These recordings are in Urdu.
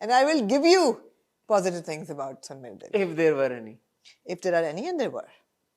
and I will give you positive things about Sun Mere Dil. if there were any. If there are any and there were.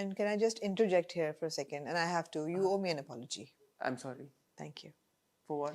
And can I just interject here for a second? And I have to. You owe me an apology. I'm sorry. Thank you. For what?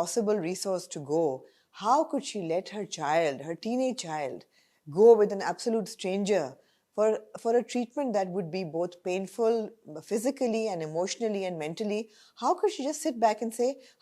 possible resource to go. How could she let her child, her teenage child, go with an absolute stranger for a treatment that would be both painful physically and emotionally and mentally? How could she just sit back and say,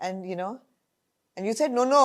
and you know, and you said no,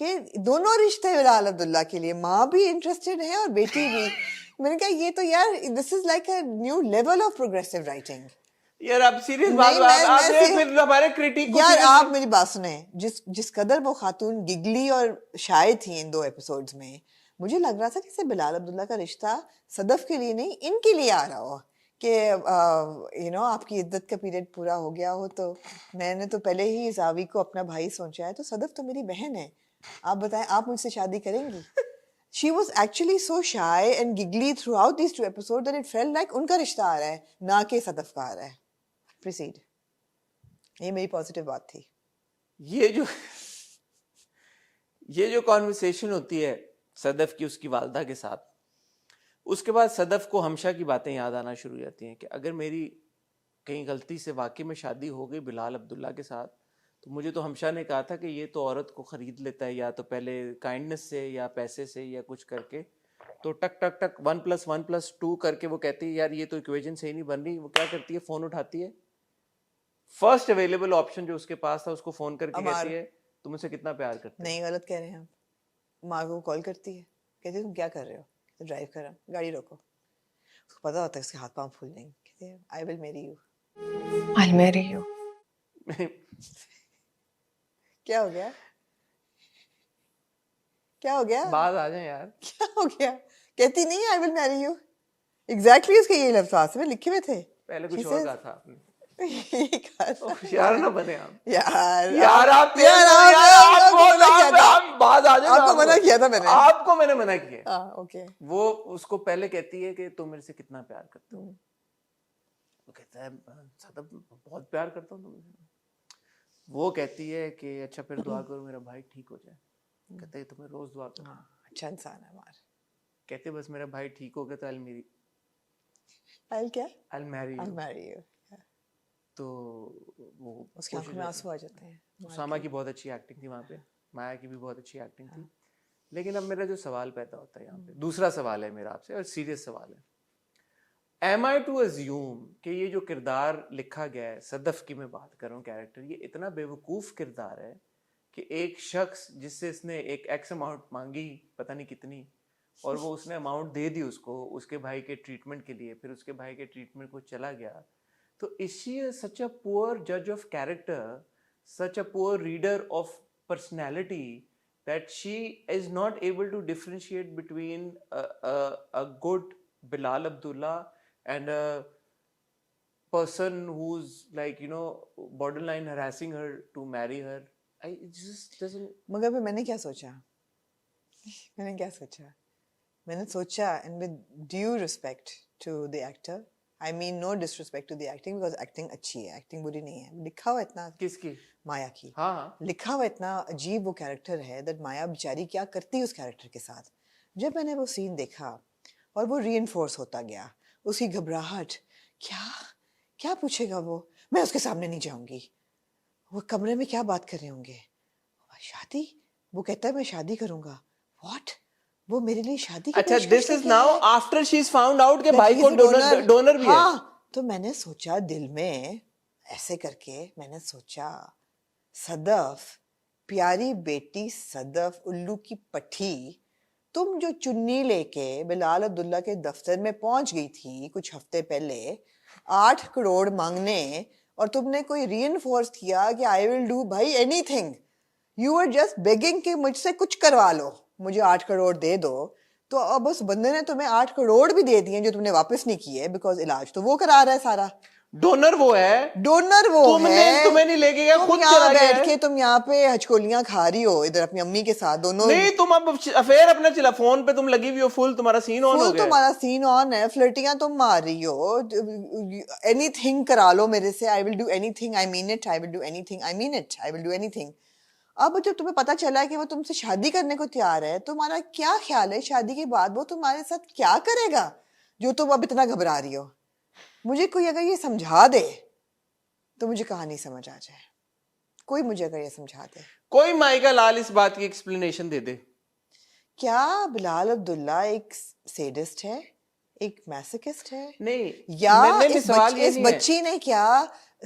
کہ دونوں رشتے بلال عبداللہ کے لیے ماں بھی انٹرسٹڈ ہے اور بیٹی بھی. میں نے کہا یہ تو یار this is like a new level of progressive writing. یار اب سیریس بات آپ پھر ہمارے کریٹک یار آپ میری بات سنیں, جس قدر وہ خاتون گگلی اور شائع تھی ان 2 ایپیسوڈز میں, مجھے لگ رہا تھا کہ بلال عبداللہ کا رشتہ صدف کے لیے نہیں ان کے لیے آ رہا ہو کہ آپ کی عدت کا پیریڈ پورا ہو گیا ہو. تو میں نے تو پہلے ہی زاوی کو اپنا بھائی سوچا ہے, تو صدف تو میری بہن ہے, آپ بتائیں آپ مجھ سے شادی کریں گی؟ She was actually so shy and giggly throughout these 2 episodes that it felt like ان کا رشتہ آ رہا ہے نہ کہ صدف کا آ رہا ہے. Proceed. یہ میری پازیٹیو بات تھی. یہ جو کانورسیشن ہوتی ہے صدف کی اس کی والدہ کے ساتھ, اس کے بعد صدف کو ہمشہ کی باتیں یاد آنا شروع ہو جاتی ہیں کہ اگر میری کہیں غلطی سے واقعی میں شادی ہو گئی بلال عبداللہ کے ساتھ, تو مجھے تو ہمشہ نے کہا تھا کہ یہ تو عورت کو خرید لیتا ہے یا تو پہلے کائنڈنس سے یا پیسے سے یا کچھ کر کے, تو ٹک ٹک ٹک 1+1+2 کر کے وہ کہتی ہے یار یہ تو ایکویژن صحیح نہیں بن رہی. وہ کیا کرتی ہے, فون اٹھاتی ہے, فرسٹ اویلیبل آپشن جو اس کے پاس تھا اس کو فون کر کے کہتی ہے تم مجھ سے کتنا پیار کرتے. نہیں غلط کہہ رہے ہیں آپ. ماں کو کال کرتی ہے, کہتی ہے تم کیا کر رہے ہو, ڈرائیو کر رہا ہوں, گاڑی روکو. اس کو پتا ہوتا ہے اس کے ہاتھ پاؤں پھول جائیں گے. کہتے ہیں I will marry you. I'll marry you. کیا ہو گیا, کیا ہو گیا, بعد آ جائیں یار, کیا ہو گیا؟ کہتی نہیں I will marry you. Exactly اس کے یہ لفظ میں لکھے ہوئے تھے. پہلے کچھ اور کہا تھا آپ نے. یار نہ بنے آپ, یار آپ کو منع کیا تھا میں نے, آپ کو میں نے منع کیا. اوکے. وہ اس کو پہلے کہتی ہے کہ تم میرے سے کتنا پیار کرتے ہو, وہ کہتا ہے صدف بہت پیار کرتا ہوں تم. وہ کہتی ہے کہ اچھا پھر دعا کرو میرا بھائی ٹھیک ہو جائے. کہتے ہیں تمہیں روز دعا کرو. اچھا انسان ہے مار. کہتے بس میرا بھائی ٹھیک ہو گیا تو I'll marry you. تو وہ اس کی آنکھوں میں آنسو آ جاتے ہیں. اسامہ کی بہت اچھی ایکٹنگ تھی وہاں پہ, مایا کی بھی بہت اچھی ایکٹنگ تھی. لیکن اب میرا جو سوال پیدا ہوتا ہے یہاں پہ, دوسرا سوال ہے میرا آپ سے اور سیریس سوال ہے, am I to assume کہ یہ جو کردار لکھا گیا ہے صدف کی میں بات کر رہا ہوں کیریکٹر, یہ اتنا بیوقوف کردار ہے کہ ایک شخص جس سے اس نے ایک ایکس اماؤنٹ مانگی پتہ نہیں کتنی, اور وہ اس نے اماؤنٹ دے دی اس کو اس کے بھائی کے ٹریٹمنٹ کے لیے, پھر اس کے بھائی کے ٹریٹمنٹ کو چلا گیا, تو is she such a poor judge of character, such a poor reader of personality that she is not able to differentiate between a good Bilal Abdullah and a person who's like borderline harassing her to marry her? It just doesn't. مگر میں نے کیا سوچا, میں نے سوچا and with due respect to the actor, I mean no disrespect to the acting because acting اچھی ہے, acting بری نہیں ہے. لکھا ہوا اتنا, کس کی؟ مایا کی. ہاں لکھا ہوا اتنا عجیب وہ کیریکٹر ہے that مایا بیچاری کیا کرتی اس کیریکٹر کے ساتھ. جب میں نے وہ سین دیکھا اور وہ ری انفورس ہوتا گیا, اس کی گھبراہٹ, کیا پوچھے گا وہ, میں اس کے سامنے نہیں جاؤں گی, وہ کمرے میں کیا بات کر رہے ہوں گے, شادی, وہ کہتا ہے میں شادی کروں گا, واٹ, وہ میرے لیے شادی کی اچھا this is now after she is found out کہ بھائی کو ڈونر بھی ہے. ہاں, تو میں نے سوچا دل میں ایسے کر کے, میں نے سوچا صدف, پیاری بیٹی صدف, الو کی پٹھی, تم جو چنی لے کے بلال عبداللہ کے دفتر میں پہنچ گئی تھی کچھ ہفتے پہلے 8 کروڑ مانگنے, اور تم نے کوئی ری انفورس کیا کہ آئی ول ڈو بھائی anything, you are just begging کہ مجھ سے کچھ کروا لو, مجھے 8 کروڑ دے دو. تو اب اس بندے نے تمہیں 8 کروڑ بھی دے دیے جو تم نے واپس نہیں کیے, بیکاز علاج تو وہ کرا رہا ہے سارا. ڈونر وہ ہے, تمہیں نہیں لے کے گیا, خود چلا گیا. بیٹھ کے تم یہاں پہ ہچکولیاں کھا رہی ہو ادھر اپنی امی کے ساتھ دونوں. نہیں تم اب افیئر اپنا چلا, فون پہ تم لگی ہوئی ہو فل, تمہارا سین آن ہو گیا. تمہارا سین آن ہے, فلرٹیاں تم مار رہی ہو, اینی تھنگ کرا لو میرے سے, I will do anything, I mean it, I will do anything, I mean it, I will do anything. اب جب تمہیں پتا چلا ہے کہ وہ تم سے شادی کرنے کو تیار ہے, تمہارا کیا خیال ہے شادی کے بعد وہ تمہارے ساتھ کیا کرے گا جو تم اب اتنا گھبرا رہی ہو؟ مجھے کوئی اگر یہ سمجھا دے تو مجھے کہانی سمجھ آ جائے, کوئی مجھے اگر یہ سمجھا دے, کوئی مائیکا لال اس بات کی ایکسپلینیشن دے دے. کیا بلال عبداللہ ایک سیڈسٹ ہے, ایک میسوکسٹ ہے؟ نہیں, یا اس بچی نے کیا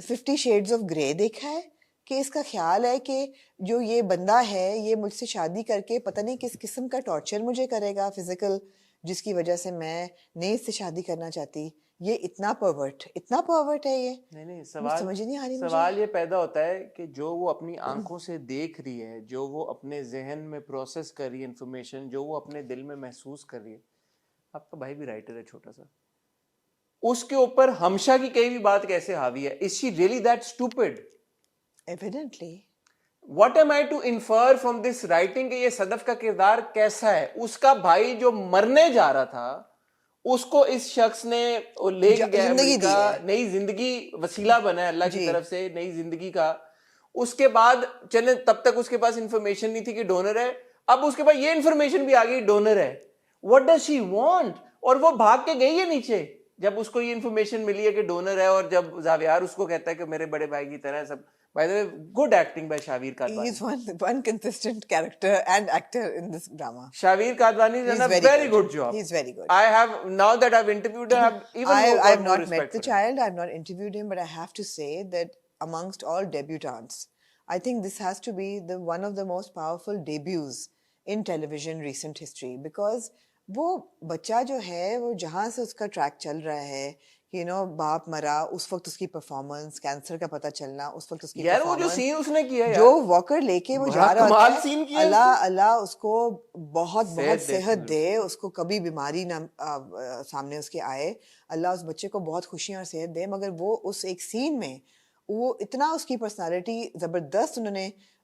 50 شیڈز آف گرے دیکھا ہے کہ اس کا خیال ہے کہ جو یہ بندہ ہے یہ مجھ سے شادی کر کے پتہ نہیں کس قسم کا ٹارچر مجھے کرے گا فزیکل، جس کی وجہ سے میں نہیں اس سے شادی کرنا چاہتی. یہ اتنا پرورٹ ہے یہ. نہیں سمجھ نہیں آ رہی مجھے. سوال یہ پیدا ہوتا ہے کہ جو وہ اپنی آنکھوں سے دیکھ رہی ہے، جو وہ اپنے ذہن میں پروسیس کر رہی ہے انفارمیشن، جو وہ اپنے دل میں محسوس کر رہی ہے. آپ کا بھائی بھی رائٹر ہے چھوٹا سا، اس کے اوپر ہمشا کی کئی بھی بات کیسے حاوی ہے؟ Is she really that stupid? Evidently. What am I to infer from this writing کہ یہ صدف کا کردار کیسا ہے؟ اس کا بھائی جو مرنے جا رہا تھا اس کو اس شخص نے لے کے گیا امریکہ، نئی زندگی وسیلہ بنا ہے اللہ کی طرف سے، نئی زندگی کا. اس کے بعد چلے تب تک اس کے پاس انفارمیشن نہیں تھی کہ ڈونر ہے، اب اس کے پاس یہ انفارمیشن بھی آ گئی ڈونر ہے. What does she want? اور وہ بھاگ کے گئی ہے نیچے جب اس کو یہ انفارمیشن ملی ہے کہ ڈونر ہے، اور جب زاویار اس کو کہتا ہے کہ میرے بڑے بھائی کی طرح سب. By the way, good acting by Shavir Kadwani. He is one consistent character and actor in this drama. Shavir Kadwani has done a very good job. He's very good. I have, now that I've interviewed him, I have even more I have not respect met the for him. child, I have not interviewed him, but I have to say that amongst all debutantes, I think this has to be one of the most powerful debuts in television recent history, because وہ بچہ جو ہے وہ جہاں سے اس کا ٹریک چل رہا ہے، یو نو باپ مرا اس وقت اس کی پرفارمنس، کینسر کا پتہ چلنا اس وقت اس کی یار وہ جو سین اس نے کیا جو واکر لے کے وہ جا رہا ہوتا ہے، اللہ اس کو بہت بہت صحت دے، اس کو کبھی بیماری نہ سامنے اس کے آئے، اللہ اس بچے کو بہت خوشیاں اور صحت دے. مگر وہ اس ایک سین میں وہ اتنا اس کی پرسنالٹی زبردست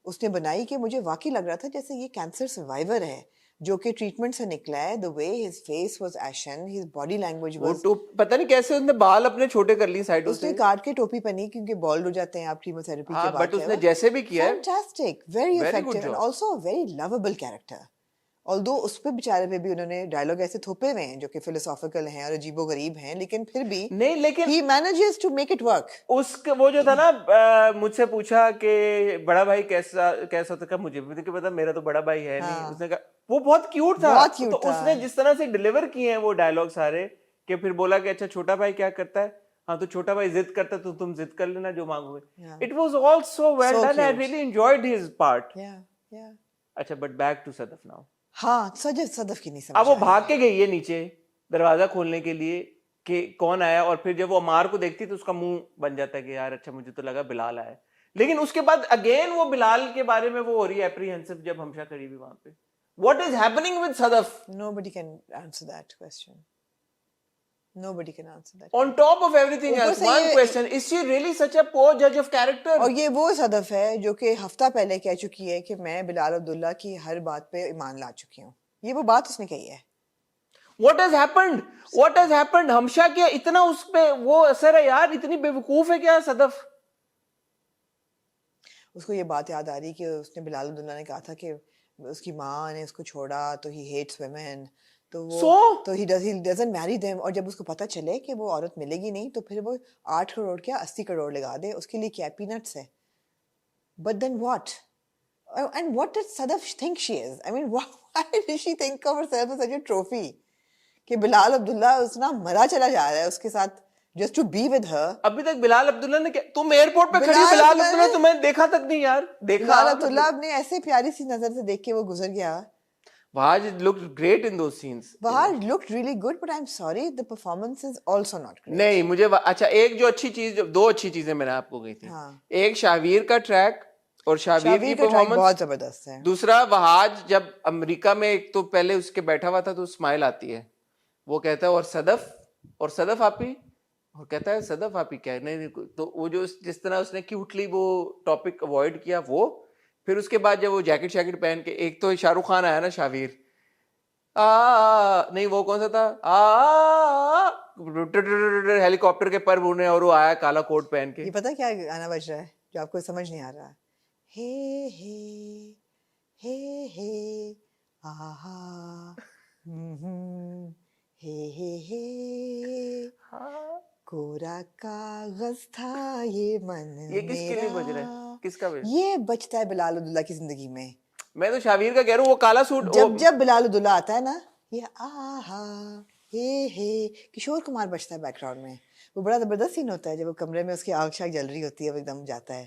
اس نے بنائی کہ مجھے واقعی لگ رہا تھا جیسے یہ کینسر سروائیور ہے جو کہ ٹریٹمنٹ سے نکلا ہے. the way his face was ashen, his body language was، پتہ نہیں کیسے اس نے بال اپنے چھوٹے کر لی سائڈوں سے، اس نے کاٹ کے ٹوپی پہنی کیونکہ بالڈ ہو جاتے ہیں آپ کیموتھراپی کے بعد. بٹ اس نے جیسے بھی کیا ہے fantastic, very effective and also a very lovable character. although اس پہ بیچارے پہ بھی انہوں نے ڈائلاگ ایسے تھوپے ہوئے ہیں جو کہ فلسافیکل ہیں اور عجیب و غریب ہیں، لیکن پھر بھی نہیں، لیکن he manages to make it work. اس وہ جو تھا نا مجھ سے پوچھا کہ بڑا بھائی کیسا ہوتا ہے، مجھے بھی کہ پتا میرا تو بڑا بھائی ہے نہیں. اس نے کہا وہ بہت کیوٹ تھا، تو اس نے جس طرح سے ڈیلیور کیے ہیں وہ ڈائلاگ سارے، کہ پھر بولا کہ اچھا چھوٹا بھائی کیا کرتا ہے، ہاں تو چھوٹا بھائی ضد کرتا ہے تو تم ضد کر لینا جو مانگو گے. It was all so well done, I really enjoyed his part. اچھا but back to Sadaf now. ہاں صدف کی نہیں سمجھ. اب وہ بھاگ کے گئی ہے نیچے دروازہ کھولنے کے لیے کہ کون آیا، اور پھر جب وہ عمار کو دیکھتی تو اس کا منہ بن جاتا ہے کہ یار اچھا مجھے تو لگا بلال آیا. لیکن اس کے بعد اگین وہ بلال کے بارے میں وہ ہو رہی ہے اپریہنسو جب ہمشا کھڑی ہوئی وہاں پہ. What is happening with Sadaf? Nobody can answer that question. Nobody can answer that. On top of everything else, one question, is she really such a poor judge of character? اور یہ وہ صدف ہے جو کہ ہفتہ پہلے کہہ چکی ہے کہ میں بلال عبداللہ کی ہر بات پہ ایمان لا چکی ہوں. یہ وہ بات اس نے کہی ہے. What has happened? What has happened? ہمشا کیا اتنا اس پہ وہ اثر ہے یار، اتنی بے وقوف ہے کیا صدف؟ اس کو یہ بات یاد آ رہی کہ اس نے بلال عبداللہ نے کہا تھا کہ اس کی ماں نے اس کو چھوڑا تو he hates women، تو he doesn't marry them. اور جب اس کو پتہ چلے کہ وہ عورت ملے گی نہیں تو پھر وہ 8 کروڑ کیا 80 کروڑ لگا دے اس کے لیے کیا پینٹس ہے. But then what? And what did Sadaf think she is? I mean, why did she think of herself as such a trophy? کہ بلال عبداللہ اتنا مرا چلا جا رہا ہے اس کے ساتھ just to be with her. ابھی تک بلال عبداللہ نے کیا، تم ایئرپورٹ پہ کھڑی بلال عبداللہ تمہیں دیکھا تک نہیں یار. دیکھا بلال عبداللہ نے ایسے پیاری سی نظر سے دیکھ کے وہ گزر گیا. Vahaj looked great in those scenes. Vahaj looked really good, but I'm sorry, the performance is also not great. نہیں مجھے اچھا ایک جو اچھی چیز، دو اچھی چیزیں میں نے آپ کو گئی تھی، ایک شاویر کا ٹریک اور شاویر کی پرفارمنس بہت زبردست ہے. دوسرا وہاج جب امریکہ میں ایک تو پہلے اس کے بیٹھا ہوا تھا تو اسمائل آتی ہے، وہ کہتا ہے اور صدف آپی، اور کہتا ہے صدف آپی کیا نہیں، تو وہ جو جس طرح اس نے کیوٹلی وہ ٹاپک اوائڈ کیا وہ. پھر اس کے بعد جب وہ جیکٹ شیکٹ پہن کے، ایک تو شاہ رخ خان آیا نا شاویر، نہیں وہ کون سا تھا، ہیلی کاپٹر کے پر بونے، اور وہ آیا کالا کوٹ پہن کے. یہ پتہ کیا گانا بج رہا ہے جو آپ کو سمجھ نہیں آ رہا؟ ہے ہے آہا ہے کورا کاغذ تھا یہ من. یہ کس کے لیے بج رہا ہے، کس کا بج؟ یہ بجتا ہے بلال عبداللہ کی زندگی میں. میں تو شاویر کا کہہ رہا ہوں، وہ کالا سوٹ جب بلال عبداللہ آتا ہے نا، یہ آہا ہے کشور کمار بجتا ہے بیک گراؤنڈ میں. وہ بڑا زبردست سین ہوتا ہے جب وہ کمرے میں اس کی آگ شاگ جل رہی ہوتی ہے، وہ ایک دم جاتا ہے